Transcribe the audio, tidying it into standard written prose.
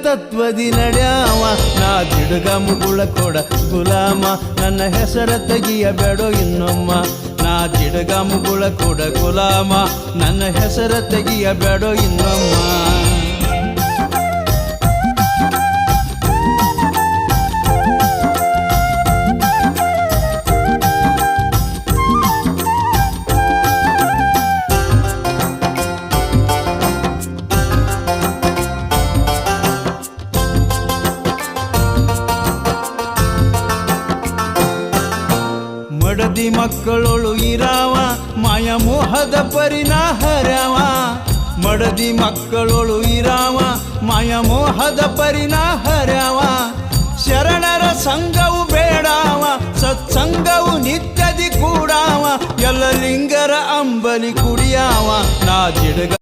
ತತ್ವದಿ ನಡ್ಯಾವ ನಾ ಜಿಡುಗ ಮುಗುಳ ಕೊಡ ಗುಲಾಮ ನನ್ನ ಹೆಸರ ತೆಗಿಯಬೇಡೋ ಇನ್ನೊಮ್ಮ ನಾ ಜಿಡುಗ ಮುಗುಳ ಕೊಡ ಗುಲಾಮ ನನ್ನ ಹೆಸರ ತೆಗಿಯಬೇಡೋ ಇನ್ನೊಮ್ಮ ಮಡದಿ ಮಕ್ಕಳೊಳು ಇರಾವ ಮಾಯ ಮೋಹದ ಪರಿಣಾಹರ್ಯಾವ ಮಡದಿ ಮಕ್ಕಳೊಳು ಇರಾವ ಮಾಯ ಮೋಹದ ಪರಿಣಾಹರ್ಯಾವ ಶರಣರ ಸಂಘವು ಬೇಡಾವ ಸತ್ಸಂಗವು ನಿತ್ಯದಿ ಕೂಡಾವ ಎಲ್ಲ ಲಿಂಗರ ಅಂಬಲಿ ಕುಡಿಯಾವ ನಾ ಜಿಡುಗ